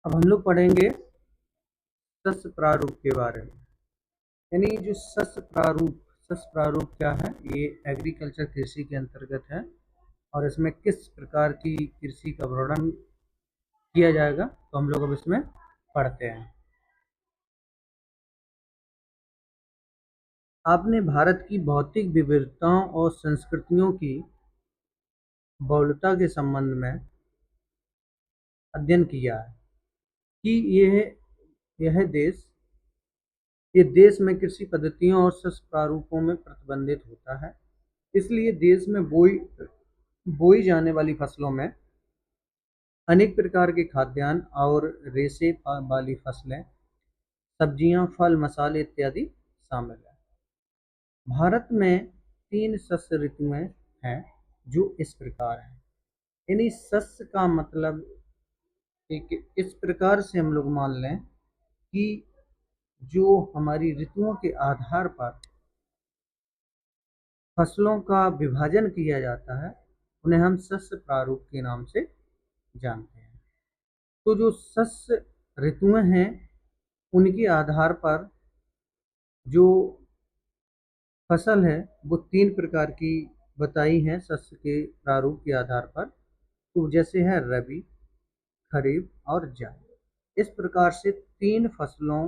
अब हम लोग पढ़ेंगे शस्य प्रारूप के बारे में। यानी जो शस्य प्रारूप क्या है, ये एग्रीकल्चर कृषि के अंतर्गत है और इसमें किस प्रकार की कृषि का वर्णन किया जाएगा तो हम लोग अब इसमें पढ़ते हैं। आपने भारत की भौतिक विविधताओं और संस्कृतियों की बहुलता के संबंध में अध्ययन किया है कि यह देश ये देश में कृषि पद्धतियों और शस्य प्रारूपों में प्रतिबंधित होता है। इसलिए देश में बोई जाने वाली फसलों में अनेक प्रकार के खाद्यान्न और रेशे वाली फसलें, सब्जियां, फल, मसाले इत्यादि शामिल हैं। भारत में 3 शस्य ऋतुएं हैं जो इस प्रकार हैं। यानी शस्य का मतलब एक इस प्रकार से हम लोग मान लें कि जो हमारी ऋतुओं के आधार पर फसलों का विभाजन किया जाता है उन्हें हम शस्य प्रारूप के नाम से जानते हैं। तो जो शस्य ऋतुएं हैं उनके आधार पर जो फसल है वो 3 प्रकार की बताई हैं शस्य के प्रारूप के आधार पर। तो जैसे है रबी, खरीफ और जायद। इस प्रकार से 3 फसलों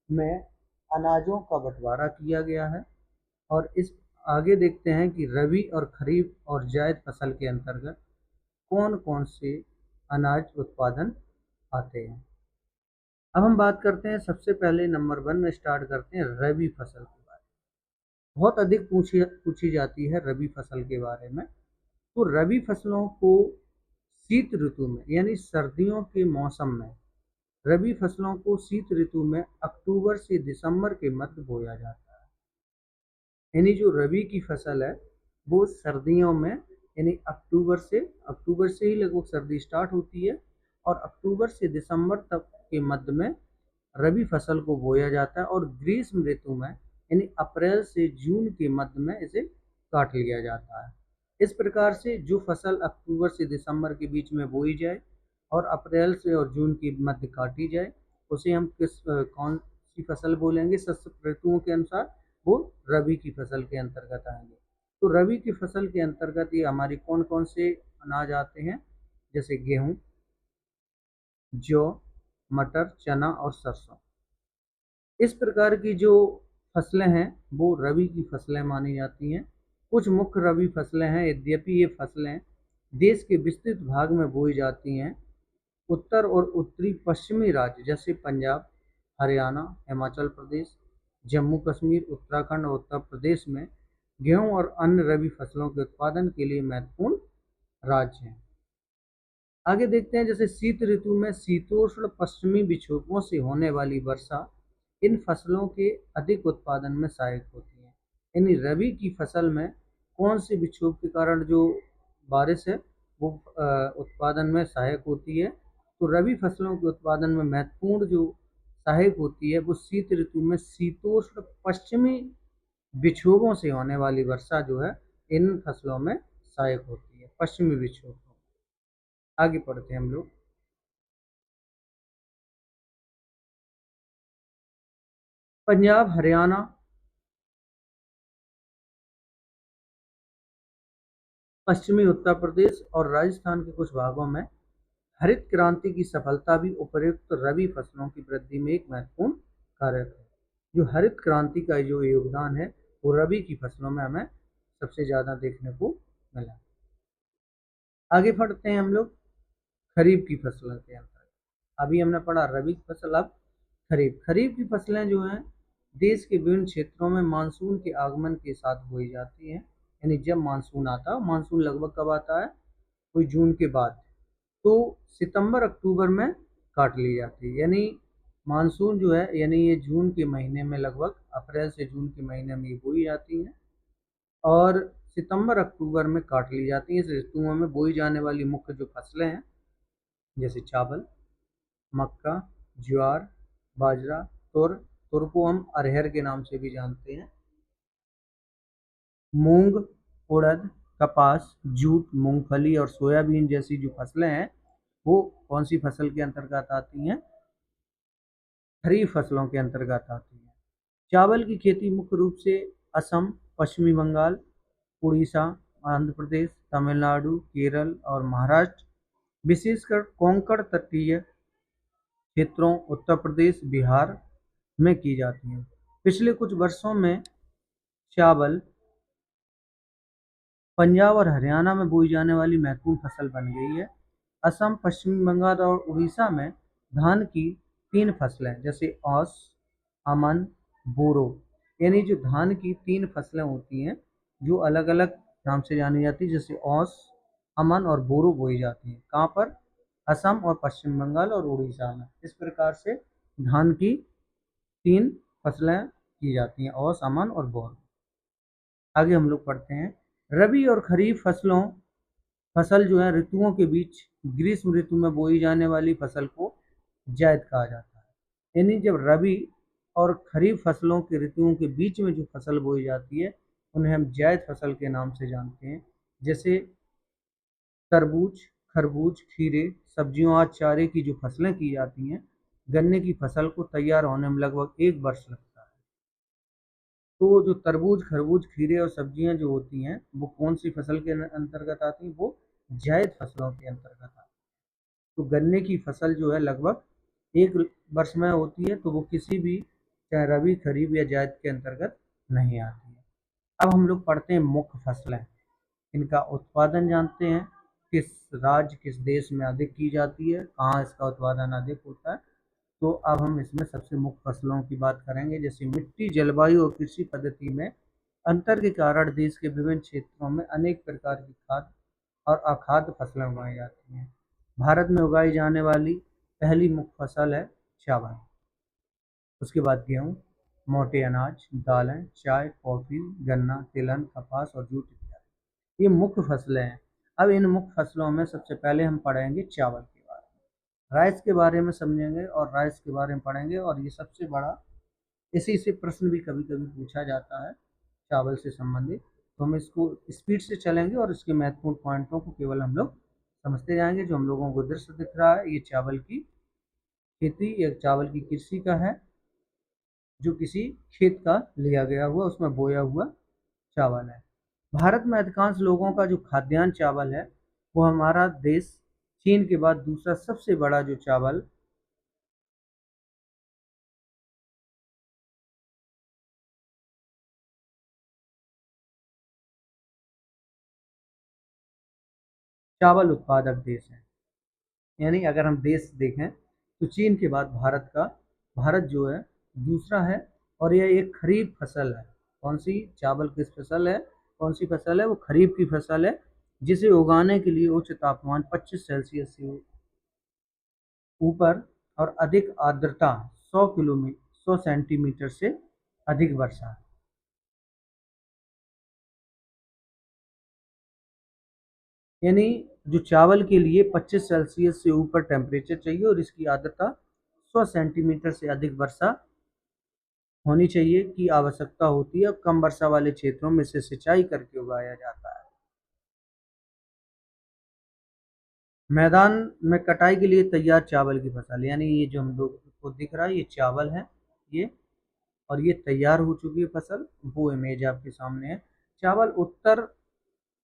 में अनाजों का बंटवारा किया गया है और इस आगे देखते हैं कि रबी और खरीफ और जायद फसल के अंतर्गत कौन कौन से अनाज उत्पादन आते हैं। अब हम बात करते हैं, सबसे पहले नंबर 1 में स्टार्ट करते हैं रबी फसल के बारे में। बहुत अधिक पूछी जाती है रबी फसल के बारे में। तो रबी फसलों को शीत ऋतु में यानी सर्दियों के मौसम में रबी फसलों को शीत ऋतु में अक्टूबर से दिसंबर के मध्य बोया जाता है। यानी जो रबी की फसल है वो सर्दियों में यानी अक्टूबर से ही लगभग सर्दी स्टार्ट होती है और अक्टूबर से दिसंबर तक के मध्य में रबी फसल को बोया जाता है और ग्रीष्म ऋतु में यानी अप्रैल से जून के मध्य में इसे काट लिया जाता है। इस प्रकार से जो फसल अक्टूबर से दिसंबर के बीच में बोई जाए और अप्रैल से और जून के मध्य काटी जाए उसे हम कौन सी फसल बोलेंगे शस्य ऋतुओं के अनुसार, वो रबी की फसल के अंतर्गत आएंगे। तो रबी की फसल के अंतर्गत ये हमारी कौन कौन से अनाज आते हैं, जैसे गेहूं, जौ, मटर, चना और सरसों। इस प्रकार की जो फसलें हैं वो रबी की फसलें मानी जाती हैं। कुछ मुख्य रबी फसलें हैं, यद्यपि ये फसलें देश के विस्तृत भाग में बोई जाती हैं। उत्तर और उत्तरी पश्चिमी राज्य जैसे पंजाब, हरियाणा, हिमाचल प्रदेश, जम्मू कश्मीर, उत्तराखंड और उत्तर प्रदेश में गेहूं और अन्य रबी फसलों के उत्पादन के लिए महत्वपूर्ण राज्य हैं। आगे देखते हैं, जैसे शीत ऋतु में शीतोष्ण पश्चिमी विक्षोभों से होने वाली वर्षा इन फसलों के अधिक उत्पादन में सहायक होती है। यानी रबी की फसल में कौन से विक्षोभ के कारण जो बारिश है वो उत्पादन में सहायक होती है। तो रबी फसलों के उत्पादन में महत्वपूर्ण जो सहायक होती है वो शीत ऋतु में शीतोष्ण पश्चिमी विक्षोभों से होने वाली वर्षा जो है इन फसलों में सहायक होती है, पश्चिमी विक्षोभ। आगे पढ़ते हैं हम लोग। पंजाब, हरियाणा, पश्चिमी उत्तर प्रदेश और राजस्थान के कुछ भागों में हरित क्रांति की सफलता भी उपर्युक्त रबी फसलों की वृद्धि में एक महत्वपूर्ण कारक है। जो हरित क्रांति का जो योगदान है वो रबी की फसलों में हमें सबसे ज़्यादा देखने को मिला। आगे पढ़ते हैं हम लोग खरीफ की फसलों के अंतर्गत। अभी हमने पढ़ा रबी की फसल, अब खरीफ की फसलें जो हैं देश के विभिन्न क्षेत्रों में मानसून के आगमन के साथ बोई जाती हैं। यानी जब मानसून आता है, मानसून लगभग कब आता है, कोई जून के बाद, तो सितंबर अक्टूबर में काट ली जाती है। यानी मानसून जो है यानी ये जून के महीने में, लगभग अप्रैल से जून के महीने में ये बोई जाती हैं और सितंबर अक्टूबर में काट ली जाती हैं। इस ऋतुओं में बोई जाने वाली मुख्य जो फसलें हैं जैसे चावल, मक्का, ज्वार, बाजरा, तुर को हम अरहर के नाम से भी जानते हैं, मूंग, उड़द, कपास, जूट, मूंगफली और सोयाबीन जैसी जो फसलें हैं वो कौन सी फसल के अंतर्गत आती हैं? खरीफ फसलों के अंतर्गत आती हैं। चावल की खेती मुख्य रूप से असम, पश्चिमी बंगाल, उड़ीसा, आंध्र प्रदेश, तमिलनाडु, केरल और महाराष्ट्र, विशेषकर कोंकण तटीय क्षेत्रों, उत्तर प्रदेश, बिहार में की जाती है। पिछले कुछ वर्षों में चावल पंजाब और हरियाणा में बोई जाने वाली महत्वपूर्ण फसल बन गई है। असम, पश्चिम बंगाल और उड़ीसा में धान की 3 फसलें जैसे औस, अमन, बोरो, यानी जो धान की 3 फसलें होती हैं जो अलग-अलग नाम से जानी जाती है, जैसे औस, अमन और बोरो बोई जाती हैं। कहाँ पर? असम और पश्चिम बंगाल और उड़ीसा में। इस प्रकार से धान की 3 फसलें की जाती हैं, औस, अमन और बोरो। आगे हम लोग पढ़ते हैं, रबी और खरीफ फसल जो है ऋतुओं के बीच ग्रीष्म ऋतु में बोई जाने वाली फसल को जायद कहा जाता है। यानी जब रबी और खरीफ फसलों के ऋतुओं के बीच में जो फसल बोई जाती है उन्हें हम जायद फसल के नाम से जानते हैं। जैसे तरबूज, खरबूज, खीरे, सब्जियों आदि चारे की जो फसलें की जाती हैं, गन्ने की फसल को तैयार होने में लगभग 1 वर्ष लगता है। तो जो तरबूज, खरबूज, खीरे और सब्जियां जो होती हैं वो कौन सी फसल के अंतर्गत आती हैं? वो जायद फसलों के अंतर्गत आती हैं। तो गन्ने की फसल जो है लगभग 1 वर्ष में होती है, तो वो किसी भी चाहे रबी, खरीफ या जायद के अंतर्गत नहीं आती है। अब हम लोग पढ़ते हैं मुख्य फसलें। इनका उत्पादन जानते हैं, किस राज्य, किस देश में अधिक की जाती है, कहाँ इसका उत्पादन अधिक होता है। तो अब हम इसमें सबसे मुख्य फसलों की बात करेंगे। जैसे मिट्टी, जलवायु और कृषि पद्धति में अंतर के कारण देश के विभिन्न क्षेत्रों में अनेक प्रकार की खाद्य और अखाद्य फसलें उगाई जाती हैं। भारत में उगाई जाने वाली पहली मुख्य फसल है चावल, उसके बाद गेहूँ, मोटे अनाज, दालें, चाय, कॉफी, गन्ना, तिलहन, कपास और जूट इत्यादि। ये मुख्य फसलें हैं। अब इन मुख्य फसलों में सबसे पहले हम पढ़ेंगे चावल के बारे में, राइस के बारे में समझेंगे और राइस के बारे में पढ़ेंगे। और ये सबसे बड़ा, इसी से प्रश्न भी कभी कभी पूछा जाता है चावल से संबंधित। तो हम इसको स्पीड से चलेंगे और इसके महत्वपूर्ण पॉइंटों को केवल हम लोग समझते जाएंगे। जो हम लोगों को दृश्य दिख रहा है ये चावल की खेती या चावल की कृषि का है, जो किसी खेत का लिया गया हुआ उसमें बोया हुआ चावल है। भारत में अधिकांश लोगों का जो खाद्यान्न चावल है वो हमारा देश चीन के बाद दूसरा सबसे बड़ा जो चावल चावल उत्पादक देश है। यानी अगर हम देश देखें तो चीन के बाद भारत जो है दूसरा है। और यह एक खरीफ फसल है। कौन सी चावल किस फसल है? कौन सी फसल है? वो खरीफ की फसल है, जिसे उगाने के लिए उच्च तापमान 25 सेल्सियस से ऊपर और अधिक आर्द्रता 100 सेंटीमीटर से अधिक वर्षा। यानी जो चावल के लिए 25 सेल्सियस से ऊपर टेम्परेचर चाहिए और इसकी आर्द्रता 100 सेंटीमीटर से अधिक वर्षा होनी चाहिए की आवश्यकता होती है। कम वर्षा वाले क्षेत्रों में इसे सिंचाई करके उगाया जाता है। मैदान में कटाई के लिए तैयार चावल की फसल, यानी ये जो हम लोग को दिख रहा है ये चावल है ये, और ये तैयार हो चुकी है फसल, वो इमेज आपके सामने है। चावल उत्तर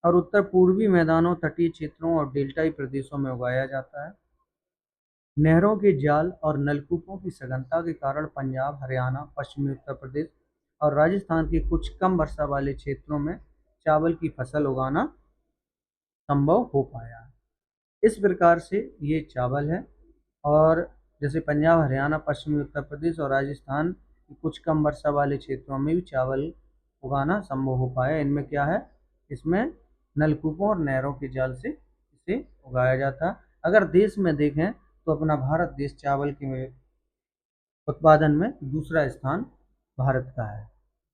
और उत्तर पूर्वी मैदानों, तटीय क्षेत्रों और डेल्टाई प्रदेशों में उगाया जाता है। नहरों के जाल और नलकूपों की सघनता के कारण पंजाब, हरियाणा, पश्चिमी उत्तर प्रदेश और राजस्थान के कुछ कम वर्षा वाले क्षेत्रों में चावल की फसल उगाना संभव हो पाया है। इस प्रकार से ये चावल है। और जैसे पंजाब, हरियाणा, पश्चिमी उत्तर प्रदेश और राजस्थान के कुछ कम वर्षा वाले क्षेत्रों में भी चावल उगाना संभव हो पाया। इनमें क्या है? इसमें नलकूपों और नहरों के जाल से इसे उगाया जाता है। अगर देश में देखें तो अपना भारत देश चावल के उत्पादन में दूसरा स्थान भारत का है।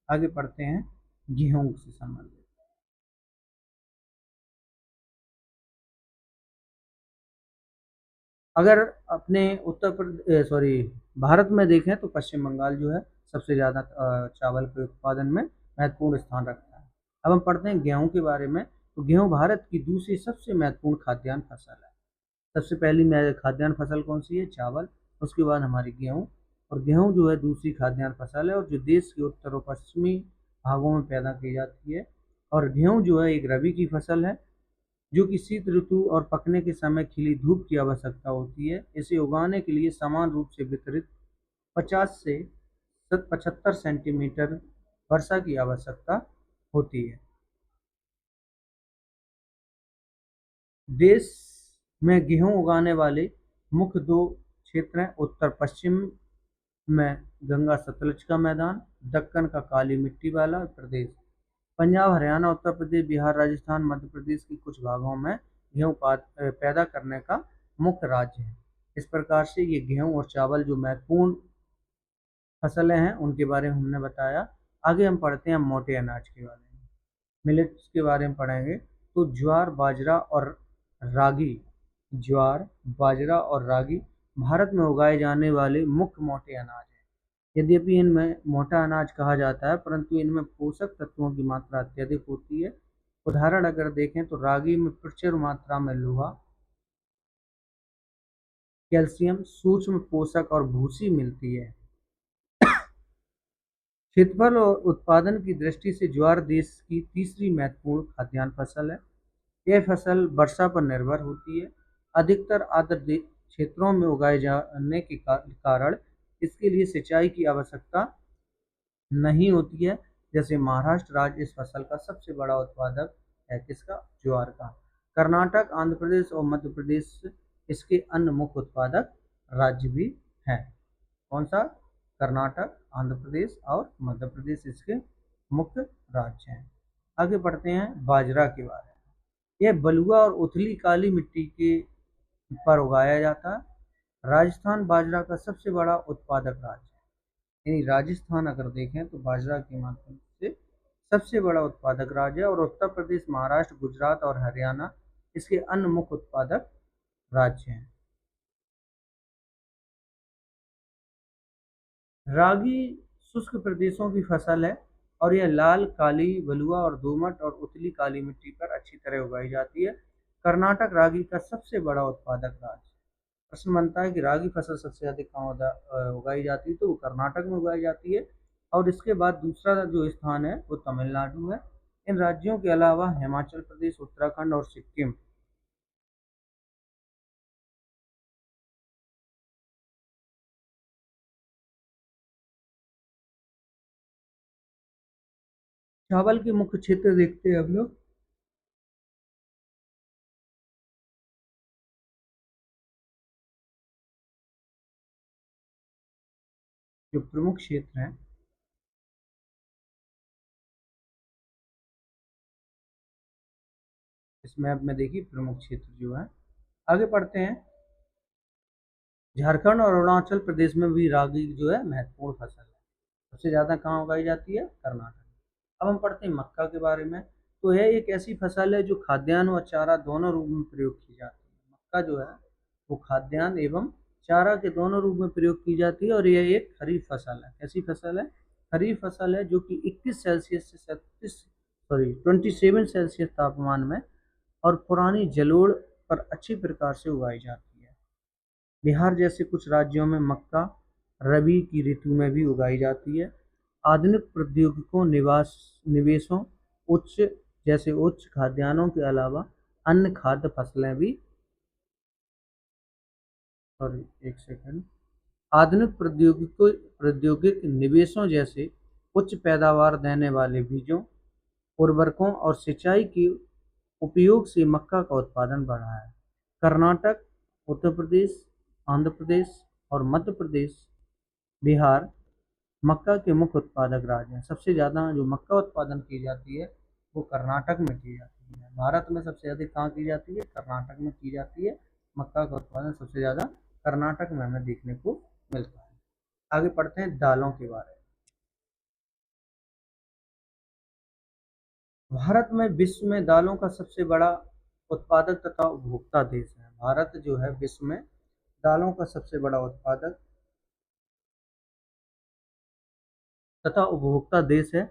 आगे पढ़ते हैं गेहूं से संबंधित। अगर अपने उत्तर प्रदेश सॉरी भारत में देखें तो पश्चिम बंगाल जो है सबसे ज़्यादा चावल के उत्पादन में महत्वपूर्ण स्थान रखता है। अब हम पढ़ते हैं गेहूं के बारे में। तो गेहूं भारत की दूसरी सबसे महत्वपूर्ण खाद्यान्न फसल है। सबसे पहली खाद्यान्न फसल कौन सी है? चावल। उसके बाद हमारी गेहूँ, और गेहूँ जो है दूसरी खाद्यान्न फसल है और जो देश के उत्तर और पश्चिमी भागों में पैदा की जाती है। और गेहूँ जो है एक रबी की फसल है जो कि शीत ऋतु और पकने के समय खिली धूप की आवश्यकता होती है। इसे उगाने के लिए समान रूप से वितरित 50 से 75 सेंटीमीटर वर्षा की आवश्यकता होती है। देश में गेहूं उगाने वाले मुख्य दो क्षेत्र हैं, उत्तर पश्चिम में गंगा सतलज का मैदान, दक्कन का काली मिट्टी वाला प्रदेश। पंजाब, हरियाणा, उत्तर प्रदेश, बिहार, राजस्थान, मध्य प्रदेश के कुछ भागों में गेहूं पैदा करने का मुख्य राज्य है। इस प्रकार से ये गेहूं और चावल जो महत्वपूर्ण फसलें हैं उनके बारे में हमने बताया। आगे हम पढ़ते हैं मोटे अनाज के बारे में, मिलेट्स के बारे में पढ़ेंगे। तो ज्वार, बाजरा और रागी, ज्वार, बाजरा और रागी भारत में उगाए जाने वाले मुख्य मोटे अनाज हैं। यद्यपि इनमें मोटा अनाज कहा जाता है परंतु इनमें पोषक तत्वों की मात्रा अत्यधिक होती है। उदाहरण अगर देखें तो रागी में प्रचुर मात्रा में लोहा, कैल्शियम, सूक्ष्म पोषक और भूसी मिलती है। क्षेत्रफल और उत्पादन की दृष्टि से ज्वार देश की तीसरी महत्वपूर्ण खाद्यान्न फसल है। यह फसल वर्षा पर निर्भर होती है। अधिकतर आर्द्र क्षेत्रों में उगाए जाने के कारण इसके लिए सिंचाई की आवश्यकता नहीं होती है। जैसे महाराष्ट्र राज्य इस फसल का सबसे बड़ा उत्पादक है, किसका? ज्वार का। कर्नाटक, आंध्र प्रदेश और मध्य प्रदेश इसके अन्य मुख्य उत्पादक राज्य भी हैं। कौन सा? कर्नाटक, आंध्र प्रदेश और मध्य प्रदेश इसके मुख्य राज्य हैं। आगे बढ़ते हैं बाजरा के बारे में। यह बलुआ और उथली काली मिट्टी के पर उगाया जाता है। राजस्थान बाजरा का सबसे बड़ा उत्पादक राज्य है। यानी राजस्थान अगर देखें तो बाजरा के माध्यम से सबसे बड़ा उत्पादक राज्य है, और उत्तर प्रदेश, महाराष्ट्र, गुजरात और हरियाणा इसके अन्य मुख्य उत्पादक राज्य हैं। रागी शुष्क प्रदेशों की फसल है और यह लाल, काली, बलुआ और दोमट और उथली काली मिट्टी पर अच्छी तरह उगाई जाती है। कर्नाटक रागी का सबसे बड़ा उत्पादक राज्य है। प्रश्न बनता है कि रागी फसल सबसे अधिक कहाँ उगाई जाती है, तो वो कर्नाटक में उगाई जाती है और इसके बाद दूसरा जो स्थान है वो तमिलनाडु है। इन राज्यों के अलावा हिमाचल प्रदेश, उत्तराखंड और सिक्किम चावल के मुख्य क्षेत्र देखते हैं हम लोग। जो प्रमुख क्षेत्र हैं इस मैप में देखिए, प्रमुख क्षेत्र जो है। आगे पढ़ते हैं। झारखंड और अरुणाचल प्रदेश में भी रागी जो है महत्वपूर्ण फसल है। सबसे ज़्यादा कहाँ उगाई जाती है? कर्नाटक। अब हम पढ़ते हैं मक्का के बारे में। तो यह एक ऐसी फसल है जो खाद्यान्न और चारा दोनों रूप में प्रयोग की जाती है। मक्का जो है वो खाद्यान्न एवं चारा के दोनों रूप में प्रयोग की जाती है और यह एक खरीफ फसल है। कैसी फसल है? खरीफ फसल है जो कि 21 सेल्सियस से 27 सेल्सियस तापमान में और पुरानी जलोढ़ पर अच्छी प्रकार से उगाई जाती है। बिहार जैसे कुछ राज्यों में मक्का रबी की ऋतु में भी उगाई जाती है। आधुनिक प्रौद्योगिकों निवेशों उच्च जैसे उच्च खाद्यान्नों के अलावा अन्य खाद्य फसलें भी, सॉरी एक सेकंड, आधुनिक प्रौद्योगिक निवेशों जैसे उच्च पैदावार देने वाले बीजों, उर्वरकों और सिंचाई के उपयोग से मक्का का उत्पादन बढ़ा है। कर्नाटक, उत्तर प्रदेश, आंध्र प्रदेश और मध्य प्रदेश, बिहार मक्का के मुख्य उत्पादक राज्य हैं। सबसे ज़्यादा जो मक्का उत्पादन की जाती है वो कर्नाटक में की जाती है। भारत में सबसे अधिक कहाँ की जाती है? कर्नाटक में की जाती है। मक्का का उत्पादन सबसे ज़्यादा कर्नाटक में हमें देखने को मिलता है। आगे पढ़ते हैं दालों के बारे में। भारत में विश्व में दालों का सबसे बड़ा उत्पादक तथा उपभोक्ता देश है। भारत जो है विश्व में दालों का सबसे बड़ा उत्पादक तथा उपभोक्ता देश है।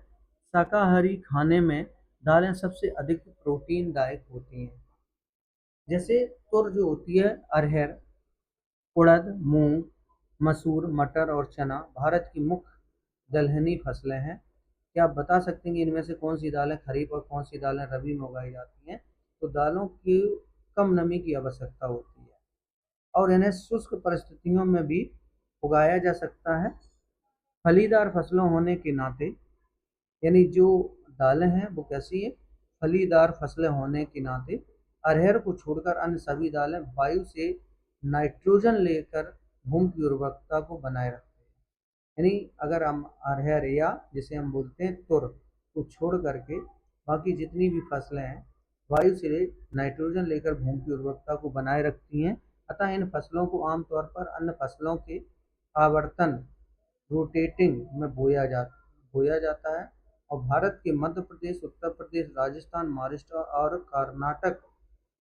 शाकाहारी खाने में दालें सबसे अधिक प्रोटीनदायक होती हैं। जैसे तुर जो होती है, अरहर, उड़द, मूंग, मसूर, मटर और चना भारत की मुख्य दलहनी फसलें हैं। क्या आप बता सकते हैं कि इनमें से कौन सी दालें खरीफ और कौन सी दालें रबी में उगाई जाती हैं? तो दालों की कम नमी की आवश्यकता होती है और इन्हें शुष्क परिस्थितियों में भी उगाया जा सकता है। फलीदार फसलों होने के नाते, यानी जो दालें हैं वो कैसी है, फलीदार फसलें होने के नाते अरहर को छोड़कर अन्य सभी दालें वायु से नाइट्रोजन लेकर भूमि की उर्वरकता को बनाए रखते हैं। यानी अगर हम अरहर या जिसे हम बोलते हैं तुर को छोड़ करके बाकी जितनी भी फसलें हैं वायु से नाइट्रोजन लेकर भूमि की उर्वरकता को बनाए रखती हैं। अतः इन फसलों को आमतौर पर अन्य फसलों के आवर्तन रोटेटिंग में बोया जाता है। और भारत के मध्य प्रदेश, उत्तर प्रदेश, राजस्थान, महाराष्ट्र और कर्नाटक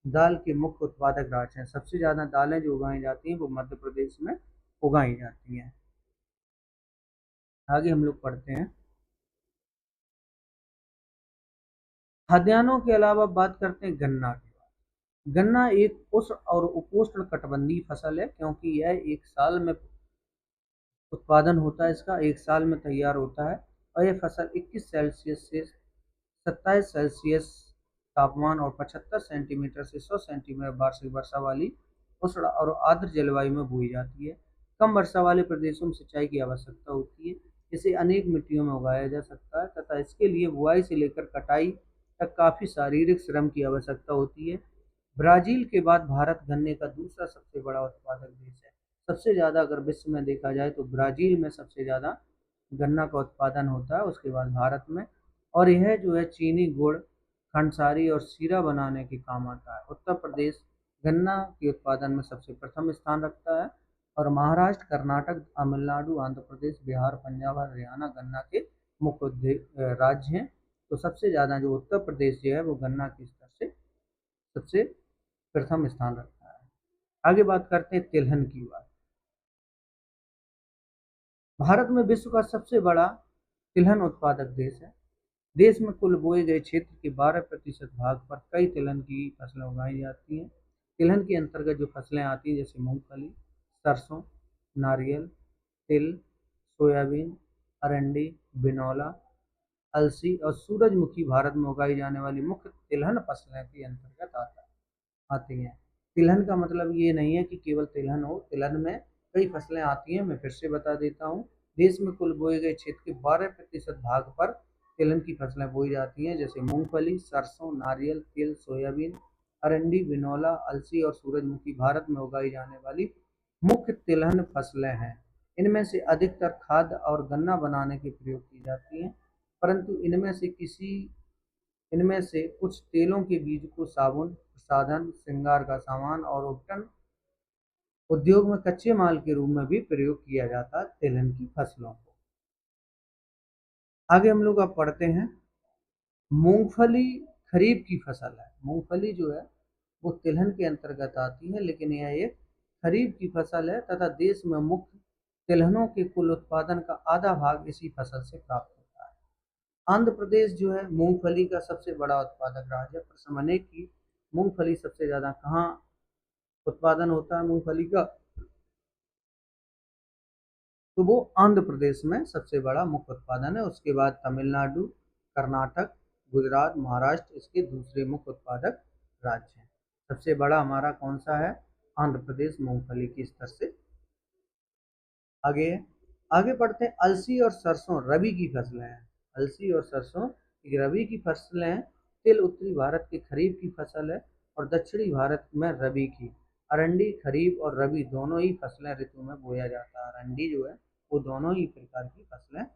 दाल के मुख्य उत्पादक राज्य हैं। सबसे ज़्यादा दालें जो उगाई जाती हैं वो मध्य प्रदेश में उगाई जाती हैं। आगे हम लोग पढ़ते हैं। खाद्यान्नों के अलावा बात करते हैं गन्ना की। गन्ना एक उष्ण और उपोष्ण कटिबंधीय फसल है, क्योंकि यह एक साल में उत्पादन होता है, इसका एक साल में तैयार होता है। और यह फसल 21 सेल्सियस से 27 सेल्सियस तापमान और 75 सेंटीमीटर से 100 सेंटीमीटर वार्षिक वर्षा वाली उष्ण और आर्द्र जलवायु में बोई जाती है। कम वर्षा वाले प्रदेशों में सिंचाई की आवश्यकता होती है। इसे अनेक मिट्टियों में उगाया जा सकता है तथा इसके लिए बुआई से लेकर कटाई तक काफी शारीरिक श्रम की आवश्यकता होती है। ब्राजील के बाद भारत गन्ने का दूसरा सबसे बड़ा उत्पादक देश है। सबसे ज़्यादा अगर विश्व में देखा जाए तो ब्राज़ील में सबसे ज़्यादा गन्ना का उत्पादन होता है, उसके बाद भारत में। और यह जो है चीनी, गुड़, खंडसारी और शीरा बनाने के काम आता है। उत्तर प्रदेश गन्ना के उत्पादन में सबसे प्रथम स्थान रखता है और महाराष्ट्र, कर्नाटक, तमिलनाडु, आंध्र प्रदेश, बिहार, पंजाब और हरियाणा गन्ना के मुख्य राज्य हैं। तो सबसे ज़्यादा जो उत्तर प्रदेश जो है वो गन्ना के स्तर से सबसे प्रथम स्थान रखता है। आगे बात करते हैं तिलहन की बात। भारत में विश्व का सबसे बड़ा तिलहन उत्पादक देश है। देश में कुल बोए गए क्षेत्र के 12% भाग पर कई तिलहन की फसलें उगाई जाती हैं। तिलहन के अंतर्गत जो फसलें आती हैं जैसे मूंगफली, सरसों, नारियल, तिल, सोयाबीन, अरंडी, बिनौला, अलसी और सूरजमुखी भारत में उगाई जाने वाली मुख्य तिलहन फसलें के अंतर्गत आती हैं। तिलहन का मतलब ये नहीं है कि केवल तिलहन हो, तिलहन में कई फसलें आती हैं। मैं फिर से बता देता हूँ। देश में कुल बोए गए क्षेत्र के 12% भाग पर तिलहन की फसलें बोई जाती हैं, जैसे मूंगफली, सरसों, नारियल, तिल, सोयाबीन, अरंडी, बिनौला, अलसी और सूरजमुखी भारत में उगाई जाने वाली मुख्य तिलहन फसलें हैं। इनमें से अधिकतर खाद्य और गन्ना बनाने के प्रयोग की जाती हैं, परंतु इनमें से कुछ तेलों के बीज को साबुन, प्रसाधन, श्रृंगार का सामान और उपटन उद्योग में कच्चे माल के रूप में भी प्रयोग किया जाता है तिलहन की फसलों को। आगे हम लोग अब पढ़ते हैं। मूंगफली खरीफ की फसल है। मूंगफली जो है वो तिलहन के अंतर्गत आती है, लेकिन यह एक खरीफ की फसल है तथा देश में मुख्य तिलहनों के कुल उत्पादन का आधा भाग इसी फसल से प्राप्त होता है। आंध्र प्रदेश जो है मूंगफली का सबसे बड़ा उत्पादक राज्य है। प्रश्न बने कि मूंगफली सबसे ज़्यादा कहाँ उत्पादन होता है मूंगफली का, तो वो आंध्र प्रदेश में सबसे बड़ा मुख्य उत्पादन है। उसके बाद तमिलनाडु, कर्नाटक, गुजरात, महाराष्ट्र इसके दूसरे मुख्य उत्पादक राज्य हैं। सबसे बड़ा हमारा कौन सा है? आंध्र प्रदेश मूंगफली के स्तर से आगे। आगे पढ़ते हैं। अलसी और सरसों रबी की फसलें हैं। अलसी और सरसों ये रबी की फसलें हैं। तिल उत्तरी भारत की खरीफ की फसल है और दक्षिणी भारत में रबी की। अरंडी खरीफ और रबी दोनों ही फसलें ऋतु में बोया जाता है। अरंडी जो है वो दोनों ही प्रकार की फसलें हैं।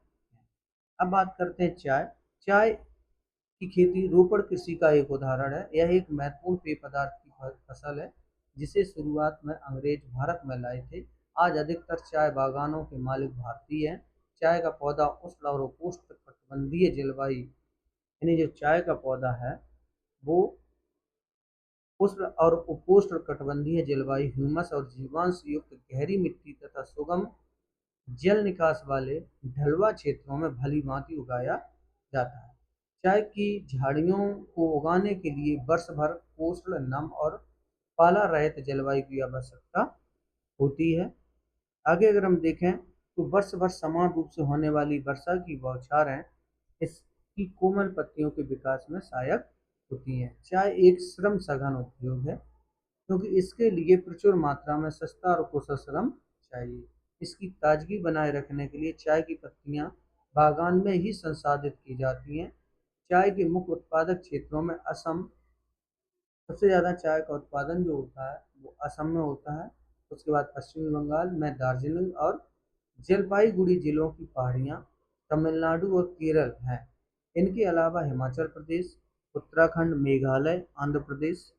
अब बात करते हैं चाय। चाय की खेती रोपड़ कृषि का एक उदाहरण है। यह एक महत्वपूर्ण पेय पदार्थ की फसल है जिसे शुरुआत में अंग्रेज भारत में लाए थे। आज अधिकतर चाय बागानों के मालिक भारतीय हैं। चाय का पौधा उष्ण और उपोष्ण कटिबंधीय जलवायु, यानी जो चाय का पौधा है वो उष्ण और उपोष्ण कटिबंधीय जलवायु, ह्यूमस और जीवांश युक्त गहरी मिट्टी तथा सुगम जल निकास वाले ढलुआ क्षेत्रों में भली भांति उगाया जाता है। चाय की झाड़ियों को उगाने के लिए वर्ष भर उष्ण, नम और पाला रहित जलवायु की आवश्यकता होती है। आगे अगर हम देखें तो वर्ष भर समान रूप से होने वाली वर्षा की बौछारें इसकी कोमल पत्तियों के विकास में सहायक होती हैं। चाय एक श्रम सघन उद्योग है क्योंकि इसके लिए प्रचुर मात्रा में सस्ता और कुशल श्रम चाहिए। इसकी ताजगी बनाए रखने के लिए चाय की पत्तियां बागान में ही संसाधित की जाती हैं। चाय के मुख्य उत्पादक क्षेत्रों में असम, सबसे ज़्यादा चाय का उत्पादन जो होता है वो असम में होता है। उसके बाद पश्चिमी बंगाल में दार्जिलिंग और जलपाईगुड़ी जिलों की पहाड़ियाँ, तमिलनाडु और केरल हैं। इनके अलावा हिमाचल प्रदेश, उत्तराखंड, मेघालय, आंध्र प्रदेश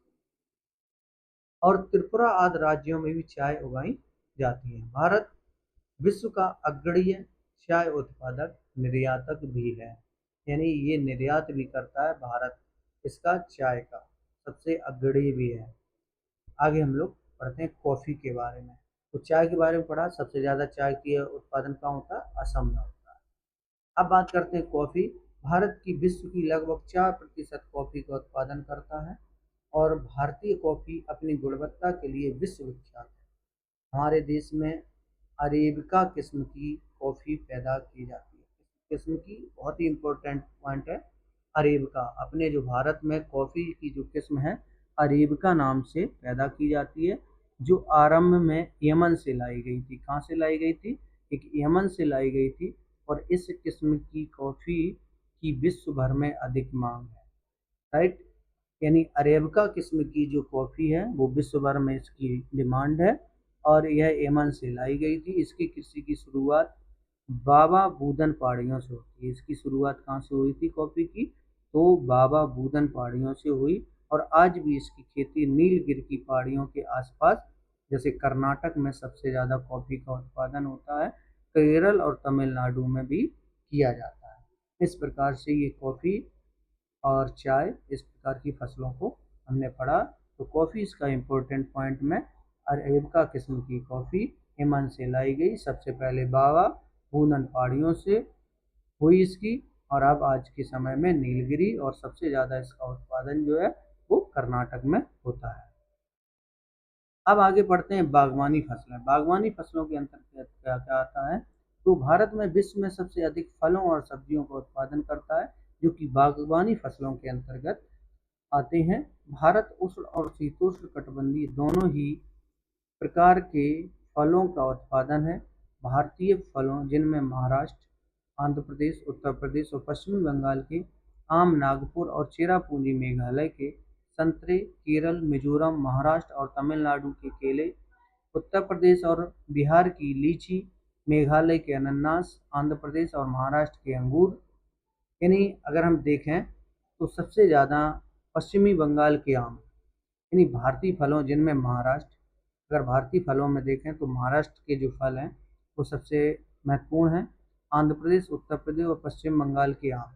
और त्रिपुरा आदि राज्यों में भी चाय उगाई जाती है। भारत विश्व का अग्रणी चाय उत्पादक निर्यातक भी है, यानी ये निर्यात भी करता है भारत, इसका चाय का सबसे अग्रणी भी है। आगे हम लोग पढ़ते हैं कॉफ़ी के बारे में। तो चाय के बारे में पढ़ा, सबसे ज़्यादा चाय की उत्पादन कहाँ होता है? असम में होता है। अब बात करते हैं कॉफ़ी। भारत की विश्व की लगभग 4% कॉफ़ी का उत्पादन करता है और भारतीय कॉफ़ी अपनी गुणवत्ता के लिए विश्व विख्यात है। हमारे देश में अरेबिका किस्म की कॉफ़ी पैदा की जाती है। किस्म की बहुत ही इम्पोर्टेंट पॉइंट है अरेबिका। अपने जो भारत में कॉफ़ी की जो किस्म है अरेबिका नाम से पैदा की जाती है, जो आरंभ में यमन से लाई गई थी। कहाँ से लाई गई थी? एक यमन से लाई गई थी और इस किस्म की कॉफ़ी की विश्व भर में अधिक मांग है। राइट, यानी अरेबिका किस्म की जो कॉफ़ी है वो विश्व भर में इसकी डिमांड है और यह यमन से लाई गई थी। इसकी कृषि की शुरुआत बाबा बूदन पहाड़ियों से होती है। इसकी शुरुआत कहाँ से हुई थी कॉफ़ी की? तो बाबा बूदन पहाड़ियों से हुई और आज भी इसकी खेती नीलगिरी की पहाड़ियों के आसपास, जैसे कर्नाटक में सबसे ज़्यादा कॉफ़ी का उत्पादन होता है, केरल और तमिलनाडु में भी किया जाता है। इस प्रकार से ये कॉफ़ी और चाय इस प्रकार की फसलों को हमने पढ़ा। तो कॉफ़ी इसका इम्पोर्टेंट पॉइंट में अरेबिका किस्म की कॉफ़ी यमन से लाई गई, सबसे पहले बाबा बूदन पहाड़ियों से हुई इसकी, और अब आज के समय में नीलगिरी, और सबसे ज़्यादा इसका उत्पादन जो है वो कर्नाटक में होता है। अब आगे बढ़ते हैं बागवानी फसलें। बागवानी फसलों के अंतर्गत क्या क्या आता है? तो भारत में विश्व में सबसे अधिक फलों और सब्जियों का उत्पादन करता है, जो कि बागवानी फसलों के अंतर्गत आते हैं। भारत उष्ण और शीतोष्ण कटिबंधीय दोनों ही प्रकार के फलों का उत्पादन है। भारतीय फलों जिनमें महाराष्ट्र, आंध्र प्रदेश, उत्तर प्रदेश और पश्चिमी बंगाल के आम, नागपुर और चेरापूंजी मेघालय के संतरे, केरल, मिजोरम, महाराष्ट्र और तमिलनाडु के केले, उत्तर प्रदेश और बिहार की लीची, मेघालय के अनानास, आंध्र प्रदेश और महाराष्ट्र के अंगूर। यानी अगर हम देखें तो सबसे ज़्यादा पश्चिमी बंगाल के आम, यानी भारतीय फलों जिनमें महाराष्ट्र, अगर भारतीय फलों में देखें तो महाराष्ट्र के जो फल हैं वो सबसे महत्वपूर्ण हैं। आंध्र प्रदेश, उत्तर प्रदेश और पश्चिम बंगाल के आम,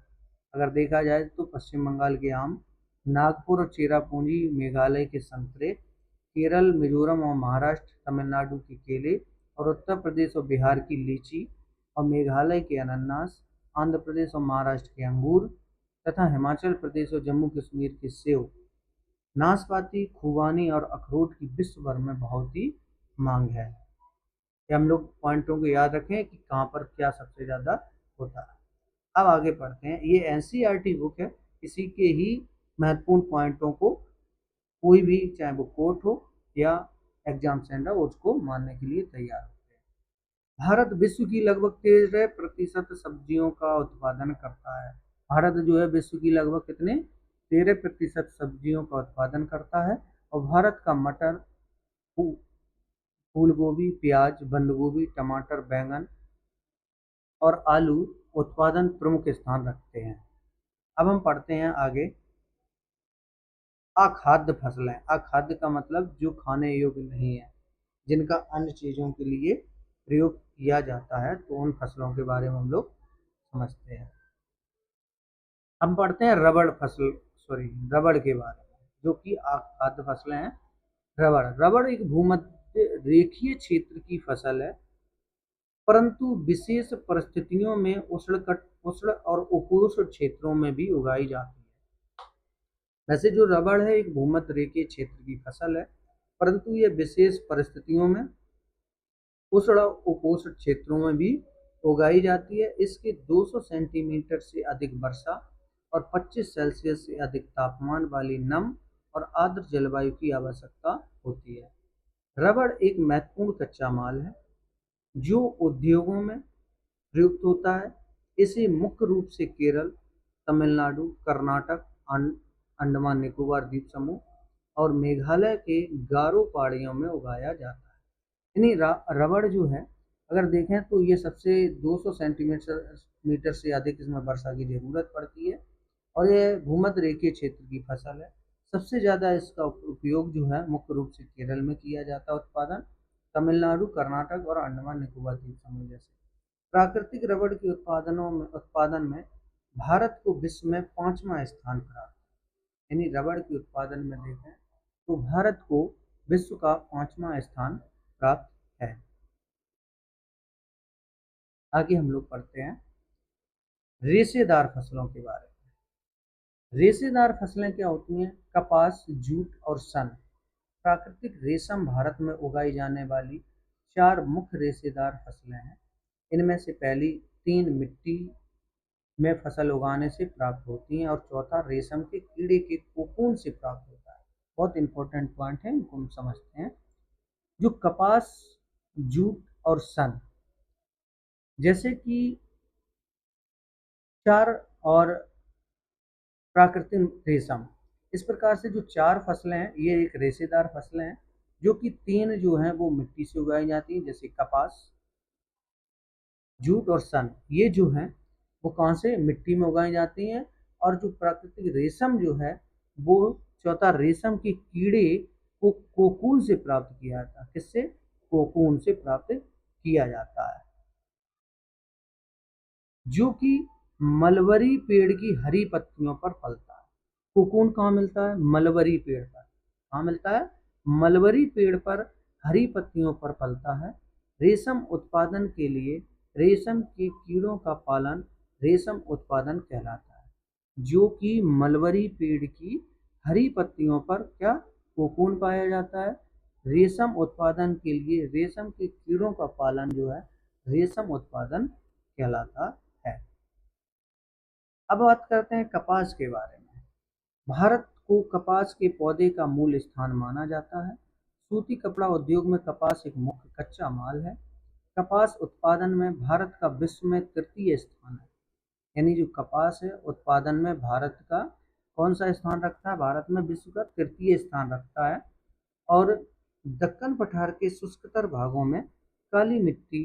अगर देखा जाए तो पश्चिम बंगाल के आम, नागपुर और चेरापूंजी मेघालय के संतरे, केरल, मिजोरम और महाराष्ट्र तमिलनाडु के केले, और उत्तर प्रदेश और बिहार की लीची, और मेघालय के अनानास, आंध्र प्रदेश और महाराष्ट्र के अंगूर, तथा हिमाचल प्रदेश और जम्मू कश्मीर के सेब, नाशपाती, खुबानी और अखरोट की विश्व भर में बहुत ही मांग है। ये हम लोग पॉइंटों को याद रखें कि कहाँ पर क्या सबसे ज़्यादा होता है। अब आगे पढ़ते हैं। ये एनसीईआरटी बुक है, इसी के ही महत्वपूर्ण पॉइंटों को कोई भी, चाहे वो कोर्ट हो या एग्जाम सेंटर, उसको मानने के लिए तैयार होते हैं। भारत विश्व की लगभग 13% सब्जियों का उत्पादन करता है। भारत जो है विश्व की लगभग कितने 13% सब्जियों का उत्पादन करता है। और भारत का मटर, फूल गोभी, प्याज, बंद गोभी, टमाटर, बैंगन और आलू उत्पादन प्रमुख स्थान रखते हैं। अब हम पढ़ते हैं आगे अखाद्य फसलें। अखाद्य का मतलब जो खाने योग्य नहीं है, जिनका अन्य चीज़ों के लिए प्रयोग किया जाता है, तो उन फसलों के बारे में हम लोग समझते हैं। हम पढ़ते हैं रबड़ के बारे में, जो कि अखाद्य फसलें हैं। रबड़ एक भूमध्य रेखीय क्षेत्र की फसल है, परंतु विशेष परिस्थितियों में उष्ण और उपोष्ण क्षेत्रों में भी उगाई जाती है। वैसे जो रबड़ है एक भूमध्य रेखीय क्षेत्र की फसल है, परंतु यह विशेष परिस्थितियों में उष्ण और उपोष्ण क्षेत्रों में भी उगाई जाती है। इसके 200 सेंटीमीटर से अधिक वर्षा और 25 सेल्सियस से अधिक तापमान वाली नम और आर्द्र जलवायु की आवश्यकता होती है। रबड़ एक महत्वपूर्ण कच्चा माल है जो उद्योगों में प्रयुक्त होता है। इसे मुख्य रूप से केरल, तमिलनाडु, कर्नाटक, अंडमान निकोबार द्वीप समूह और मेघालय के गारो पहाड़ियों में उगाया जाता है। यानी रबड़ जो है, अगर देखें तो ये सबसे 200 सेंटीमीटर से अधिक इसमें वर्षा की जरूरत पड़ती है और यह भूमध्य रेखीय क्षेत्र की फसल है। सबसे ज़्यादा इसका उपयोग जो है मुख्य रूप से केरल में किया जाता है उत्पादन, तमिलनाडु, कर्नाटक और अंडमान निकोबार द्वीप समूह जैसे। प्राकृतिक रबड़ के उत्पादन में भारत को विश्व में 5वां स्थान प्राप्त है। यानी रबड़ के उत्पादन में देखें तो भारत को विश्व का 5वां स्थान प्राप्त है। आगे हम लोग पढ़ते हैं रेशेदार फसलों के बारे में। रेशेदार फसलें क्या होती हैं? कपास, जूट और सन। प्राकृतिक रेशम भारत में उगाई जाने वाली 4 मुख्य रेशेदार फसलें हैं। इनमें से पहली 3 मिट्टी में फसल उगाने से प्राप्त होती हैं और चौथा रेशम के कीड़े के कोकून से प्राप्त होता है। बहुत इंपॉर्टेंट पॉइंट है, इनको हम समझते हैं। जो कपास, जूट और सन जैसे कि 4 और प्राकृतिक रेशम, इस प्रकार से जो 4 फसलें हैं ये एक रेशेदार फसलें हैं, जो कि 3 जो हैं वो मिट्टी से उगाई जाती हैं जैसे कपास, जूट और सन। ये जो हैं वो कौन से मिट्टी में उगाई जाती हैं। और जो प्राकृतिक रेशम जो है वो चौथा रेशम के कीड़े को कोकून से प्राप्त किया जाता है। किससे? कोकून से प्राप्त किया जाता है, जो कि मलबरी पेड़ की हरी पत्तियों पर फलता है। कोकून कहाँ मिलता है? मलबरी पेड़ पर। कहाँ मिलता है? मलबरी पेड़ पर हरी पत्तियों पर फलता है। रेशम उत्पादन के लिए रेशम के कीड़ों का पालन रेशम उत्पादन कहलाता है, जो कि मलबरी पेड़ की हरी पत्तियों पर क्या कोकून पाया जाता है। रेशम उत्पादन के लिए रेशम के कीड़ों का पालन जो है रेशम उत्पादन कहलाता है। अब बात करते हैं कपास के बारे में। भारत को कपास के पौधे का मूल स्थान माना जाता है। सूती कपड़ा उद्योग में कपास एक मुख्य कच्चा माल है। कपास उत्पादन में भारत का विश्व में तृतीय स्थान है। यानी जो कपास है उत्पादन में भारत का कौन सा स्थान रखता है? भारत में विश्व का तृतीय स्थान रखता है। और दक्कन पठार के शुष्कतर भागों में काली मिट्टी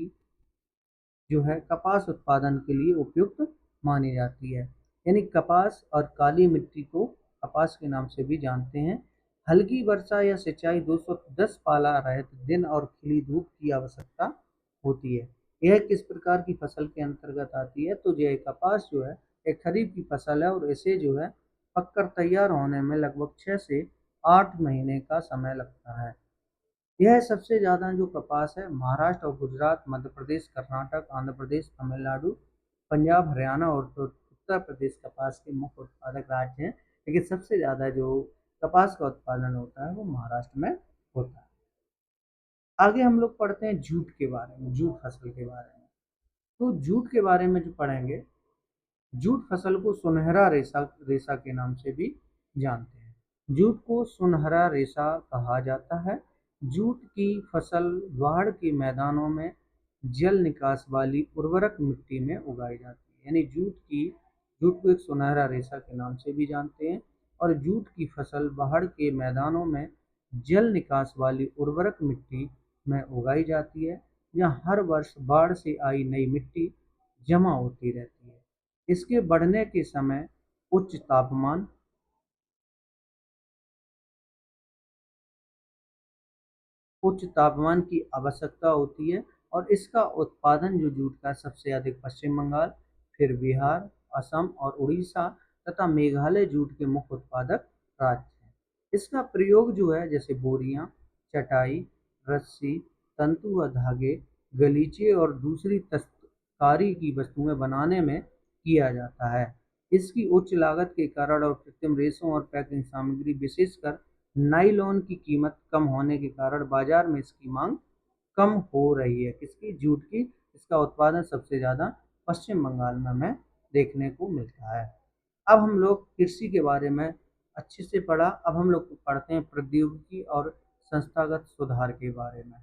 जो है कपास उत्पादन के लिए उपयुक्त मानी जाती है। यानी कपास और काली मिट्टी को कपास के नाम से भी जानते हैं। हल्की वर्षा या सिंचाई 210 पाला रहित दिन और खिली धूप की आवश्यकता होती है। यह किस प्रकार की फसल के अंतर्गत आती है? तो यह कपास जो है एक खरीफ की फसल है और इसे जो है पककर तैयार होने में लगभग 6 से 8 महीने का समय लगता है। यह सबसे ज़्यादा जो कपास है महाराष्ट्र और गुजरात, मध्य प्रदेश, कर्नाटक, आंध्र प्रदेश, तमिलनाडु, पंजाब, हरियाणा और उत्तर प्रदेश कपास के मुख्य उत्पादक राज्य हैं। लेकिन सबसे ज़्यादा जो कपास का उत्पादन होता है वो महाराष्ट्र में होता है। आगे हम लोग पढ़ते हैं जूट के बारे में, जूट फसल के बारे में। तो जूट के बारे में जो पढ़ेंगे, जूट फसल को सुनहरा रेशा रेशा के नाम से भी जानते हैं। जूट को सुनहरा रेशा कहा जाता है। जूट की फसल बाढ़ के मैदानों में जल निकास वाली उर्वरक मिट्टी में उगाई जाती है। यानी जूट को एक सुनहरा रेशा के नाम से भी जानते हैं। और जूट की फसल बाढ़ के मैदानों में जल निकास वाली उर्वरक मिट्टी में उगाई जाती है, जहाँ हर वर्ष बाढ़ से आई नई मिट्टी जमा होती रहती है। इसके बढ़ने के समय उच्च तापमान की आवश्यकता होती है। और इसका उत्पादन जो जूट का सबसे अधिक पश्चिम बंगाल, फिर बिहार, असम और उड़ीसा तथा मेघालय जूट के मुख्य उत्पादक राज्य हैं। इसका प्रयोग जो है जैसे बोरियां, चटाई, रस्सी, तंतु व धागे, गलीचे और दूसरी दस्तकारी की वस्तुएं बनाने में किया जाता है। इसकी उच्च लागत के कारण और कृत्रिम रेशों और पैकिंग सामग्री विशेषकर नायलॉन की कीमत कम होने के कारण बाजार में इसकी मांग कम हो रही है। किसकी? जूट की। इसका उत्पादन सबसे ज़्यादा पश्चिम बंगाल में हमें देखने को मिलता है। अब हम लोग कृषि के बारे में अच्छे से पढ़ा, अब हम लोग पढ़ते हैं प्रौद्योगिकी और संस्थागत सुधार के बारे में।